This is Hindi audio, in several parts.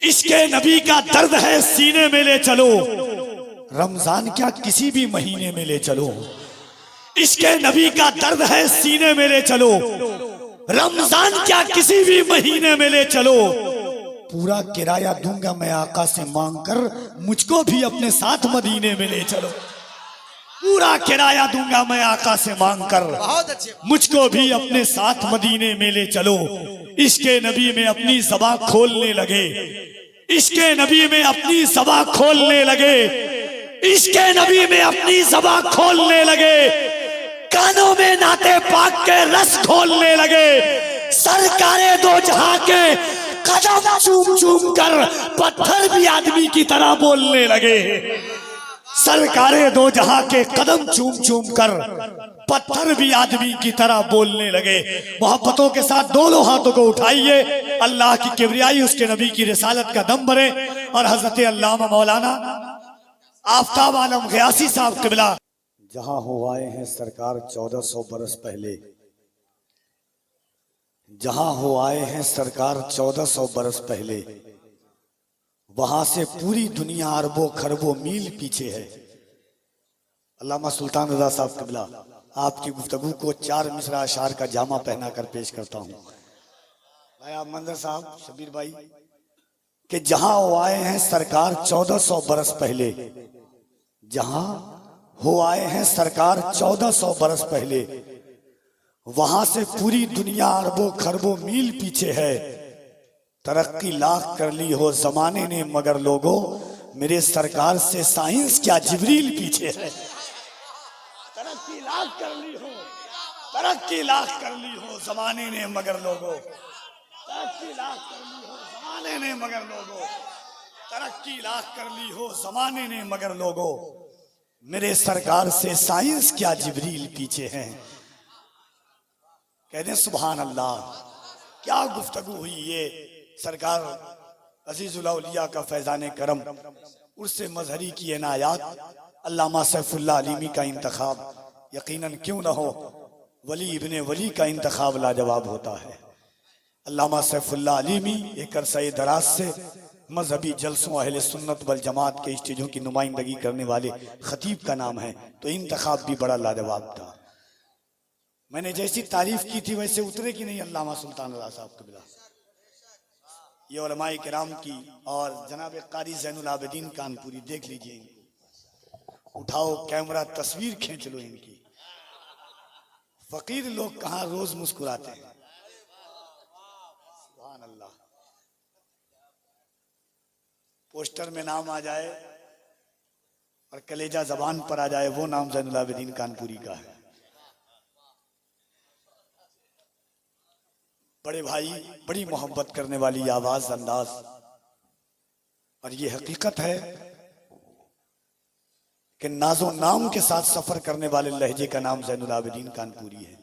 इसके नबी का दर्द है सीने में ले चलो, रमजान क्या किसी भी महीने में ले चलो। इसके नबी का दर्द है सीने में ले चलो, रमजान क्या किसी भी महीने में ले चलो। पूरा किराया दूंगा मैं आका से मांग कर, मुझको भी अपने साथ मदीने में ले चलो। पूरा किराया दूंगा मैं आका से मांग कर, मुझको भी अपने साथ मदीने में ले चलो। इसके नबी में अपनी ज़बान खोलने लगे, इसके नबी में अपनी ज़बान खोलने लगे, इसके नबी में अपनी ज़बान खोलने लगे। कानों में नाते पाक के रस खोलने लगे। सरकारे दो जहां के कदम चूम चूम कर पत्थर भी आदमी की तरह बोलने लगे। सरकारे दो जहां के कदम चूम चूम कर पत्थर भी आदमी की तरह बोलने लगे। मोहब्बतों के साथ दोनों हाथों को उठाइए, अल्लाह की किबरियाई उसके नबी की रिसालत का दम भरे। और हजरत अल्लामा मौलाना आफताब आलम गयासी साहब किबला जहां हो आए हैं सरकार 1400 बरस पहले, जहां हो आए हैं सरकार 1400 बरस पहले, वहां से पूरी दुनिया अरबों खरबों मील पीछे है। अल्लामा सुल्तान रज़ा साहब किबला आपकी गुफ्तगू को 4 मिसरा अशार का जामा पहना कर पेश करता हूँ। भाई आप मंजर साहब शबीर भाई कि जहां हो आए हैं सरकार 1400 बरस पहले, जहां हो आए हैं सरकार 1400 बरस पहले, वहां से पूरी दुनिया अरबों खरबों मील पीछे है। तरक्की लाख कर ली हो जमाने ने मगर लोगों, मेरे सरकार से साइंस क्या जिब्रील पीछे है। तरक्की लाख कर ली हो, तरक्की लाख कर ली हो जमाने ने मगर लोगों, तरक्की लाख कर ली हो जमाने ने मगर लोगों, तरक्की लाख कर ली हो जमाने ने मगर लोगों, मेरे सरकार से साइंस क्या जिब्रील पीछे हैं। कहते हैं सुभान अल्लाह, क्या गुफ्तगू हुई ये। सरकार अजीजुल औलिया का फैजान करम, उससे मजहरी की इनायात, अल्लामा सैफुल्लाह अलीमी का इंतखाब, यकीनन क्यों न हो वली इब्ने वली का इंतखाब लाजवाब होता है। अल्लामा सैफुल्लाह अलीमी एक अरसा दराज से मजहबी जलसों अहले सुन्नत वल जमात के स्टेजों की नुमाइंदगी करने वाले खतीब का नाम है, तो इंतखाब भी बड़ा लाजवाब था। मैंने जैसी तारीफ की थी वैसे उतरे कि नहीं अल्लामा सुल्तान रज़ा साहब किबला। ये उलमाए किराम की और जनाब कारी ज़ैनुल आबिदीन कानपुरी देख लीजिए, उठाओ कैमरा तस्वीर खींच लो इनकी। फकीर लोग कहाँ रोज मुस्कुराते हैं। सुभान अल्लाह। पोस्टर में नाम आ जाए और कलेजा जबान पर आ जाए, वो नाम ज़ैनुल आबिदीन कानपुरी का है। बड़े भाई, बड़ी मोहब्बत करने वाली आवाज अंदाज, और ये हकीकत है कि नाजो नाम के साथ सफर करने वाले लहजे का नाम ज़ैनुल आबिदीन कानपुरी है।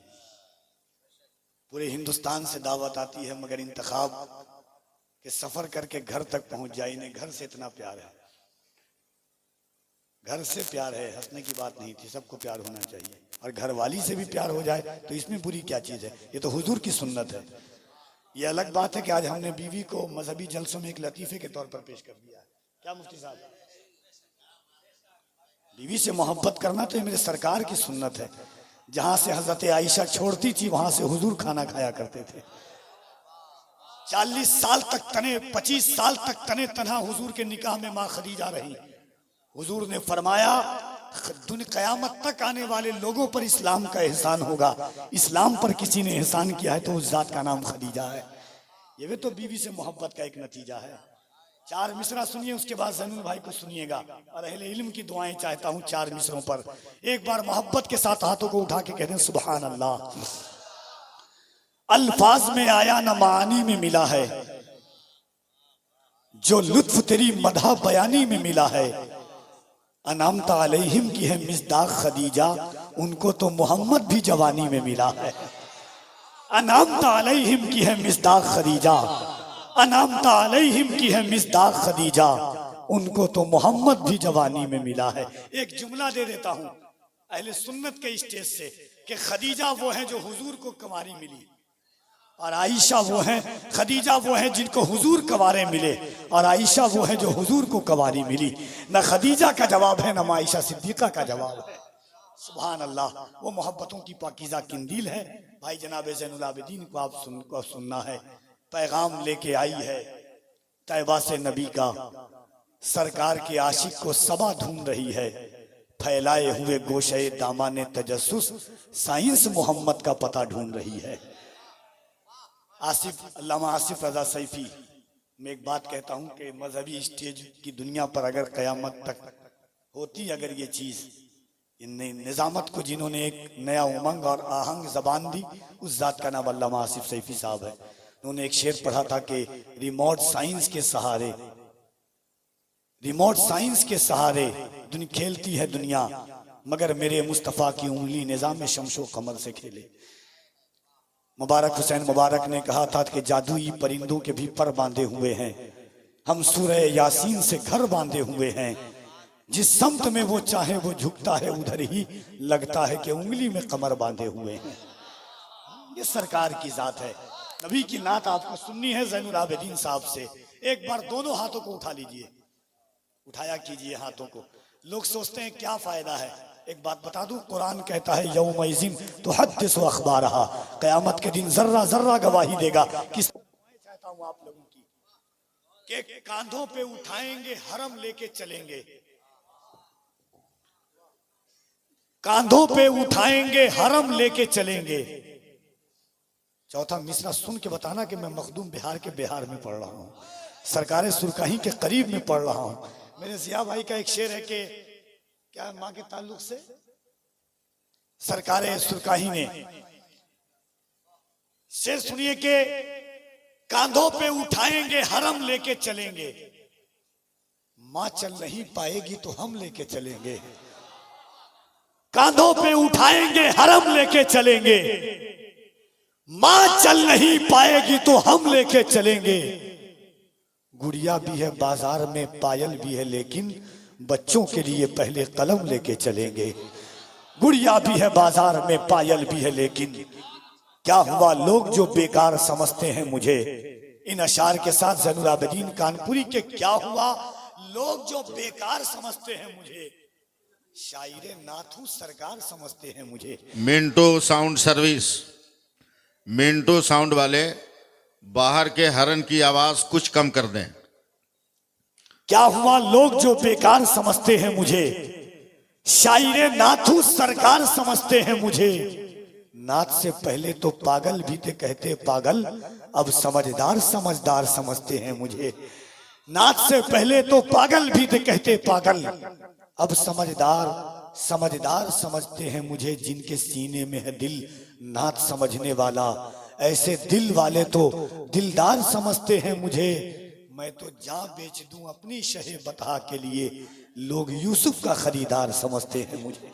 पूरे हिंदुस्तान से दावत आती है, मगर इंतखाब के सफर करके घर तक पहुंच जाए। इन्हें घर से इतना प्यार है, घर से प्यार है, हंसने की बात नहीं थी, सबको प्यार होना चाहिए। और घर वाली से भी प्यार हो जाए तो इसमें बुरी क्या चीज है। ये तो हुजूर की सुन्नत है। ये अलग बात है कि आज हमने बीवी को मजहबी जलसों में एक लतीफे के तौर पर पेश कर दिया। क्या मुफ्ती साहब, बीवी से मोहब्बत करना तो ये मेरे सरकार की सुन्नत है। जहां से हजरत आयशा छोड़ती थी वहां से हुजूर खाना खाया करते थे। 40 साल तक तने, 25 साल तक तने तनहा हुजूर के निकाह में माँ खदीजा रही। हुजूर ने फरमाया क़यामत तक आने वाले लोगों पर इस्लाम का एहसान होगा, इस्लाम पर किसी ने एहसान किया है तो उस जात का नाम खदीजा है। ये भी तो बीवी से मोहब्बत का एक नतीजा है। 4 मिसरा सुनिए, उसके बाद ज़ैनुल भाई को सुनिएगा और अहले इल्म की दुआएं चाहता हूँ 4 मिसरों पर। एक बार मोहब्बत के साथ हाथों को उठा के कहते हैं सुभान अल्लाह। अल्फाज में आया न मानी में मिला है, जो लुत्फ तेरी मदह बयानी में मिला है। अनामता अलैहिम की है मिस्दाक खदीजा, उनको तो मोहम्मद भी जवानी में मिला है। अनामता अलैहिम की है मिस्दाक खदीजा, अनामता अलैहिम की है मिस्दाक खदीजा, उनको तो मोहम्मद भी जवानी में मिला है। एक जुमला दे देता हूं अहले सुन्नत के स्टेज से कि खदीजा वो है जो हुजूर को कुंवारी मिली, और आयशा वो हैं, खदीजा वो हैं जिनको हुजूर कवारे मिले, और आयशा वो हैं जो हुजूर को कवारी मिली। न खदीजा का जवाब है, न आयशा सिद्दीका का जवाब है। सुभान अल्लाह, वो मोहब्बतों की पाकीज़ा किंदील है। भाई जनाब ज़ैनुल आबिदीन को आप सुनना है, पैगाम लेके आई है तैबा से नबी का, सरकार के आशिक को सबा ढूंढ रही है, फैलाए हुए गोशे दामाने तजस्सुस साइंस मोहम्मद का पता ढूंढ रही है। अल्लामा आसिफ रजा सैफी, मैं एक बात कहता हूं कि मजहबी स्टेज की दुनिया पर अगर कयामत तक होती अगर ये चीज, इन निजामत को जिन्होंने एक नया उमंग और आहंग जबान दी, उस जात का नाम अल्लामा आसिफ सैफी साहब है। उन्होंने एक शेर पढ़ा था कि रिमोट साइंस के सहारे, रिमोट साइंस के सहारे खेलती है दुनिया, मगर मेरे मुस्तफ़ा की उंगली निजाम शमशो कमर से खेले। मुबारक हुसैन मुबारक ने कहा था कि जादुई परिंदों के भी पर बांधे हुए हैं, हम सूरह यासीन से घर बांधे हुए हैं, जिस समत में वो चाहे वो झुकता है, उधर ही लगता है कि उंगली में कमर बांधे हुए हैं। ये सरकार की जात है। नबी की नात आपको सुननी है ज़ैनुल आबिदीन साहब से। एक बार दोनों हाथों को उठा लीजिए, उठाया कीजिए हाथों को। लोग सोचते हैं क्या फायदा है। एक बात बता दूं, कुरान कहता है यौमइज़िन तुहद्दिसु अख़बारहा, क़यामत के दिन जर्रा जर्रा गवाही देगा। किस चाहता हूं आप लोगों की कि कांधों पे उठाएंगे हरम लेके चलेंगे, कांधों पे उठाएंगे हरम लेके चलेंगे। चौथा मिसरा सुन के बताना कि मैं मखदूम बिहार के बिहार में पढ़ रहा हूँ, सरकारे सुरकाही के करीब में पढ़ रहा हूँ। मेरे जिया भाई का एक शेर है कि क्या माँ के ताल्लुक से सरकारे सुरकाही ने शेर सुनिए कि कांधों पे उठाएंगे हरम लेके चलेंगे, माँ चल नहीं पाएगी तो हम लेके चलेंगे। कांधों पे उठाएंगे हरम लेके चलेंगे, माँ चल नहीं पाएगी तो हम लेके चलेंगे। गुड़िया भी है बाजार में, पायल भी है, लेकिन बच्चों के लिए पहले कलम लेके चलेंगे। गुड़िया भी है बाजार में, पायल भी है, लेकिन क्या हुआ लोग जो बेकार समझते हैं मुझे। इन अशार के साथ ज़ैनुल आबिदीन कानपुरी के क्या हुआ लोग जो बेकार समझते हैं मुझे, शायरे नाथू सरकार समझते हैं मुझे। Minto sound service, Minto sound वाले बाहर के हरन की आवाज कुछ कम कर दें। क्या हुआ लोग जो बेकार समझते हैं मुझे, शायरे नाथू सरकार समझते हैं मुझे। नाथ से पहले तो पागल भी थे कहते पागल, अब समझदार समझदार समझते हैं मुझे। नाथ से पहले तो पागल भी थे कहते पागल, अब समझदार समझदार समझते हैं मुझे। जिनके सीने में है दिल नाथ समझने वाला, ऐसे दिल वाले तो दिलदार समझते हैं मुझे। मैं तो जान बेच दूं अपनी शहे बता के लिए, लोग यूसुफ का खरीदार समझते हैं मुझे।